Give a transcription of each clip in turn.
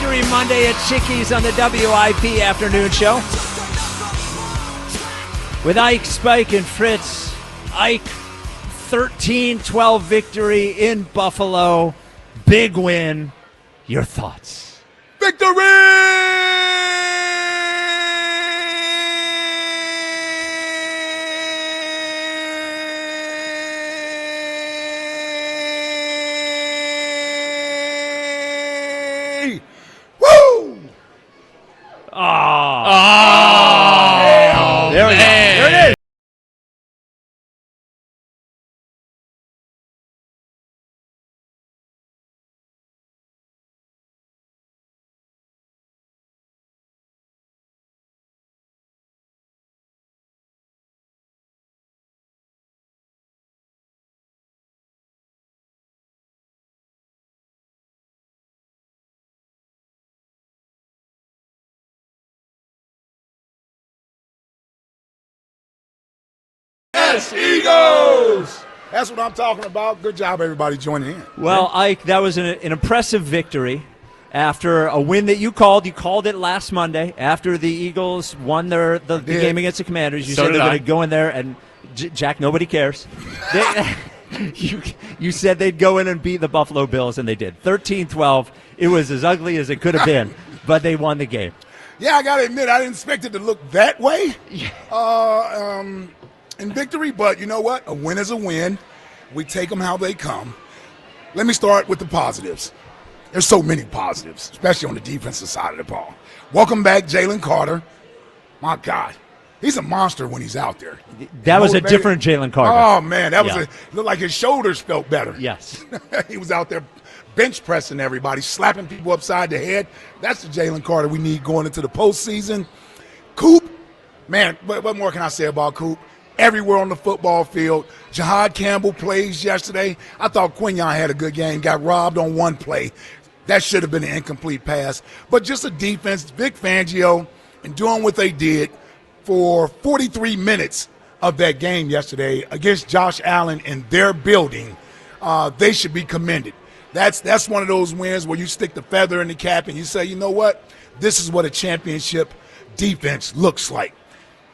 Victory Monday at Chickies on the WIP Afternoon Show. With Ike, Spike, and Fritz. Ike, 13-12 victory in Buffalo. Big win. Your thoughts? Victory! Woo! There we go. There it is. Eagles! That's what I'm talking about. Good job, everybody, joining in. Well, Ike, that was an impressive victory after a win that you called. You called it last Monday after the Eagles won the game against the Commanders. You said they're going to go in there and, Jack, nobody cares. You said they'd go in and beat the Buffalo Bills, and they did. 13-12. It was as ugly as it could have been, but they won the game. Yeah, I got to admit, I didn't expect it to look that way. In victory, but you know what? A win is a win. We take them how they come. Let me start with the positives. There's so many positives, especially on the defensive side of the ball. Welcome back, Jalen Carter. My God, he's a monster when he's out there. That was a different Jalen Carter. Oh, man, that was looked like his shoulders felt better. Yes. He was out there bench pressing everybody, slapping people upside the head. That's the Jalen Carter we need going into the postseason. Coop, man, what more can I say about Coop? Everywhere on the football field. Jahad Campbell plays yesterday. I thought Quinyon had a good game, got robbed on one play. That should have been an incomplete pass. But just a defense, Vic Fangio, and doing what they did for 43 minutes of that game yesterday against Josh Allen in their building, they should be commended. That's one of those wins where you stick the feather in the cap and you say, you know what? This is what a championship defense looks like.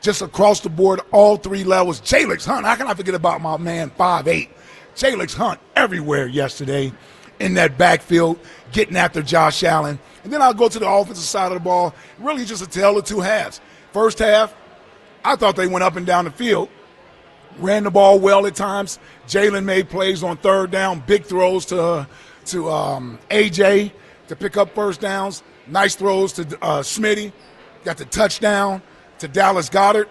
Just across the board, all three levels. Jalix Hunt, how can I forget about my man 5'8"? Jalix Hunt everywhere yesterday in that backfield, getting after Josh Allen. And then I'll go to the offensive side of the ball, really just a tale of two halves. First half, I thought they went up and down the field, ran the ball well at times. Jalen made plays on third down, big throws to AJ to pick up first downs, nice throws to Smitty, got the touchdown to Dallas Goedert.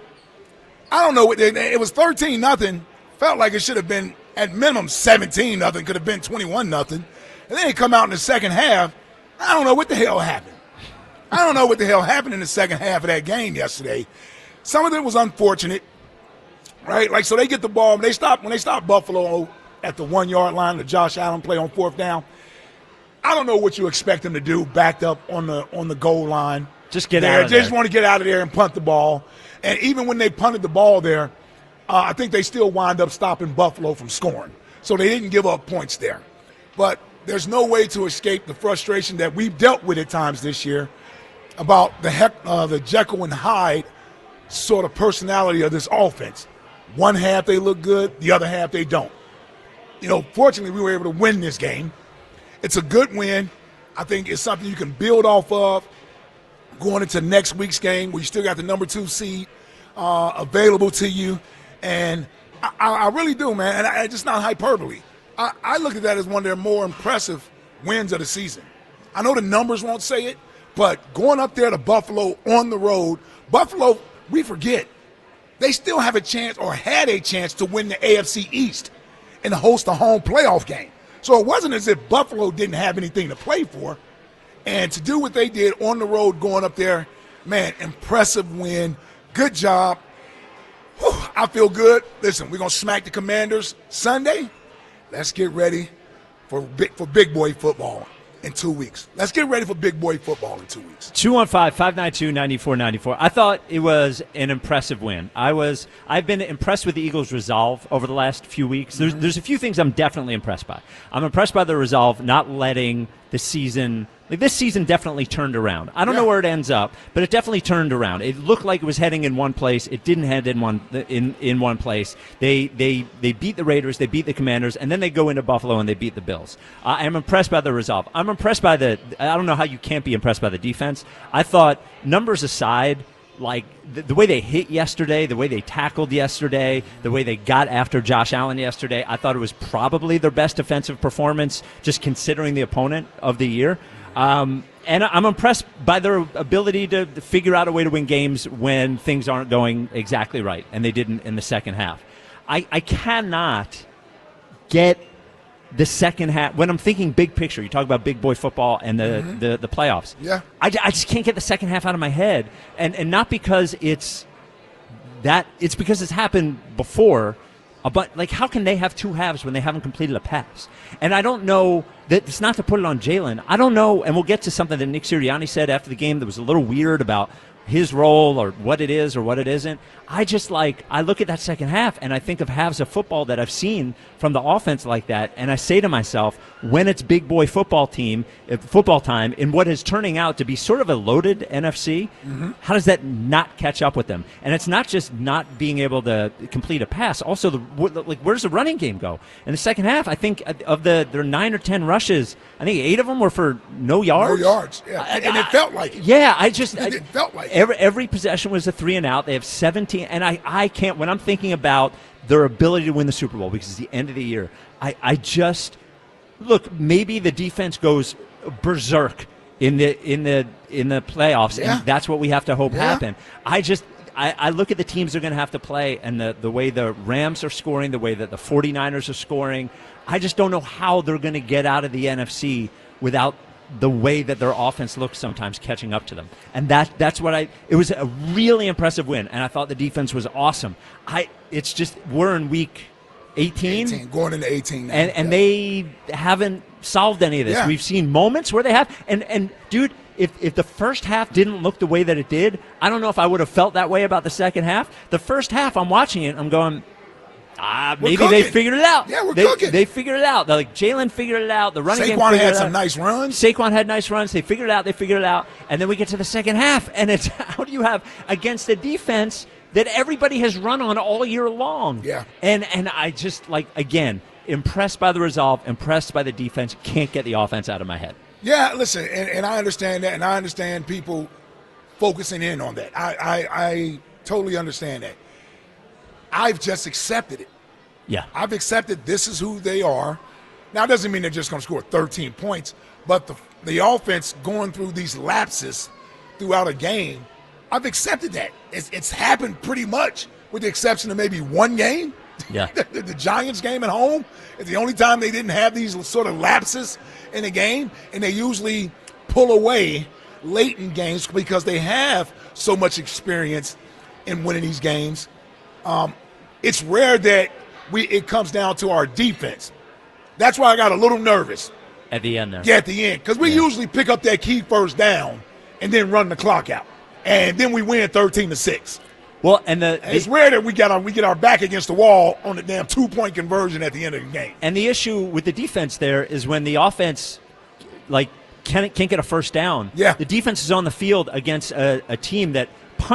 I don't know. It was 13-0. Felt like it should have been at minimum 17-0. Could have been 21-0. And then they come out in the second half. I don't know what the hell happened. I don't know what the hell happened in the second half of that game yesterday. Some of it was unfortunate, right? Like, so they get the ball. When they stop Buffalo at the 1 yard line, the Josh Allen play on fourth down. I don't know what you expect them to do backed up on the goal line. Just get out of there. They just want to get out of there and punt the ball. And even when they punted the ball there, I think they still wind up stopping Buffalo from scoring. So they didn't give up points there. But there's no way to escape the frustration that we've dealt with at times this year about the Jekyll and Hyde sort of personality of this offense. One half they look good, the other half they don't. You know, fortunately, we were able to win this game. It's a good win. I think it's something you can build off of going into next week's game where you still got the number 2 seed available to you. And I really do, man. And it's just not hyperbole. I look at that as one of their more impressive wins of the season. I know the numbers won't say it, but going up there to Buffalo on the road, Buffalo, we forget, they still have a chance or had a chance to win the AFC East and host a home playoff game. So it wasn't as if Buffalo didn't have anything to play for. And to do what they did on the road going up there, man, impressive win. Good job. Whew, I feel good. Listen, we're going to smack the Commanders Sunday. Let's get ready for big boy football in 2 weeks. Let's get ready for big boy football in 2 weeks. 215-592-9494. I thought it was an impressive win. I've been impressed with the Eagles' resolve over the last few weeks. There's a few things I'm definitely impressed by. I'm impressed by the resolve, not letting the season Like, this season definitely turned around. I don't know where it ends up, but it definitely turned around. It looked like it was heading in one place. It didn't head in one place. They beat the Raiders, they beat the Commanders, and then they go into Buffalo and they beat the Bills. I'm impressed by the resolve. I'm impressed by I don't know how you can't be impressed by the defense. I thought, numbers aside, like the way they hit yesterday, the way they tackled yesterday, the way they got after Josh Allen yesterday, I thought it was probably their best defensive performance, just considering the opponent of the year. And I'm impressed by their ability to figure out a way to win games when things aren't going exactly right, and they didn't in the second half. I cannot get the second half. When I'm thinking big picture, you talk about big boy football and the playoffs. Yeah, I just can't get the second half out of my head, and not because it's because it's happened before. But, like, how can they have two halves when they haven't completed a pass? And I don't know that it's not to put it on Jalen. I don't know, and we'll get to something that Nick Sirianni said after the game that was a little weird about his role or what it is or what it isn't. I look at that second half and I think of halves of football that I've seen from the offense like that, and I say to myself, when it's big boy football time in what is turning out to be sort of a loaded NFC, how does that not catch up with them? And it's not just not being able to complete a pass. Also, where does the running game go? In the second half, I think of their 9 or 10 rushes, I think 8 of them were for no yards. No yards, yeah. And it felt like it. Yeah, it felt like it. Every possession was a 3 and out. They have 17, and I can't, when I'm thinking about their ability to win the Super Bowl, because it's the end of the year, I just look, maybe the defense goes berserk in the playoffs, and that's what we have to hope happen. I look at the teams they're going to have to play, and the way the Rams are scoring, the way that the 49ers are scoring. I just don't know how they're going to get out of the NFC without the way that their offense looks sometimes catching up to them. And that's what it was a really impressive win, and I thought the defense was awesome. It's just, we're in week 18 going into 18 now. And they haven't solved any of this. We've seen moments where they have, and dude, if the first half didn't look the way that it did, I don't know if I would have felt that way about the second half. The first half, I'm watching it, I'm going, maybe they figured it out. Yeah, we're cooking. They figured it out. Like, Jalen figured it out. The running game figured it out. Saquon had some nice runs. Saquon had nice runs. They figured it out. And then we get to the second half, and it's, how do you have against a defense that everybody has run on all year long? Yeah. And I just, like, again, impressed by the resolve, impressed by the defense. Can't get the offense out of my head. Yeah, listen, and I understand that, and I understand people focusing in on that. I totally understand that. I've just accepted it. Yeah. I've accepted this is who they are. Now, it doesn't mean they're just going to score 13 points, but the offense going through these lapses throughout a game, I've accepted that. It's happened pretty much, with the exception of maybe one game. Yeah. The Giants game at home is the only time they didn't have these sort of lapses in a game, and they usually pull away late in games because they have so much experience in winning these games. It's rare that it comes down to our defense. That's why I got a little nervous at the end there. Yeah, at the end, because we usually pick up that key first down and then run the clock out, and then we win 13-6. Well, and it's rare that we get our back against the wall on the damn 2-point conversion at the end of the game. And the issue with the defense there is when the offense, like, can't get a first down. Yeah. The defense is on the field against a team that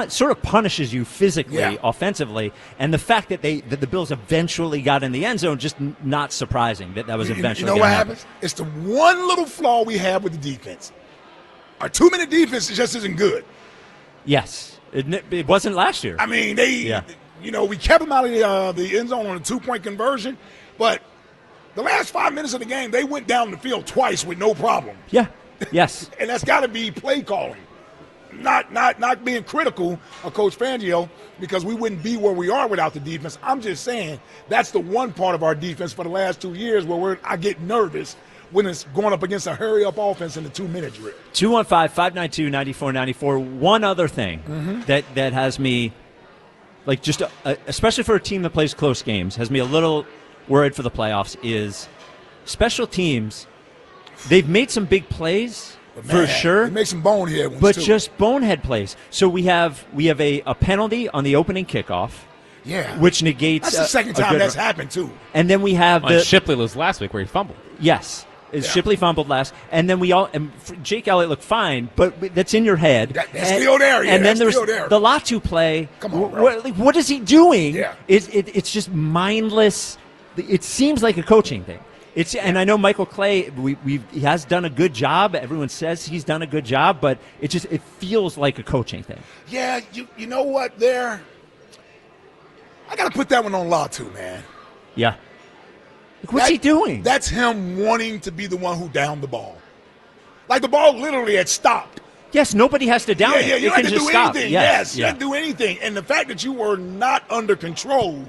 sort of punishes you physically, offensively, and the fact that the Bills eventually got in the end zone, just not surprising that was eventually. You know what happens? It's the one little flaw we have with the defense. Our 2-minute defense just isn't good. Yes. It wasn't last year. I mean, we kept them out of the end zone on a 2-point conversion, but the last 5 minutes of the game, they went down the field twice with no problem. Yeah. Yes. And that's got to be play calling, not being critical of Coach Fangio, because we wouldn't be where we are without the defense. I'm just saying that's the one part of our defense for the last 2 years where I get nervous when it's going up against a hurry-up offense in the 2-minute drill. 215-592-9494. One other thing that has me, like, just especially for a team that plays close games, has me a little worried for the playoffs is special teams. They've made some big plays, for sure. They make some bonehead ones, but too. Just bonehead plays. So we have a penalty on the opening kickoff. Yeah. Which negates. That's the second time that's happened, too. And then we have Shipley was last week where he fumbled. Yes. Shipley fumbled last, and then Jake Elliott looked fine, but that's in your head. That's still there, yeah. And then there's the Latu play. Come on, bro. What is he doing? Yeah. It's just mindless. It seems like a coaching thing. And I know Michael Clay. He has done a good job. Everyone says he's done a good job, but it feels like a coaching thing. Yeah, you know what? I got to put that one on Latu, man. Yeah. What's he doing? That's him wanting to be the one who downed the ball. Like the ball literally had stopped. Yes, nobody has to down it. Yeah, you don't have to do anything. Yes, you yeah. don't do anything. And the fact that you were not under control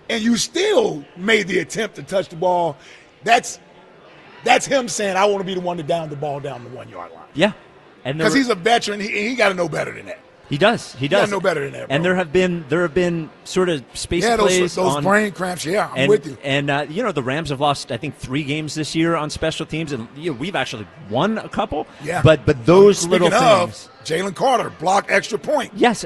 and you still made the attempt to touch the ball, that's him saying, I want to be the one to down the ball down the 1 yard line. Yeah. Because he's a veteran, he got to know better than that. He does. He does. No better than that, bro. And there have been sort of space plays. Those brain cramps. Yeah, I'm with you. And the Rams have lost, I think, 3 games this year on special teams, and we've actually won a couple. Yeah. But those little things. Jalen Carter blocked extra point. Yes.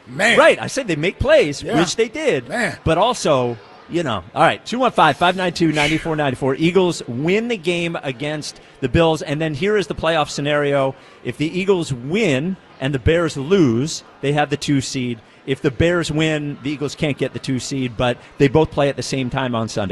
Man. Right. I said they make plays, which they did. Man. But also. All right, 215-592-9494. Eagles win the game against the Bills, and then here is the playoff scenario. If the Eagles win and the Bears lose, they have the 2 seed. If the Bears win, the Eagles can't get the 2 seed, but they both play at the same time on Sunday.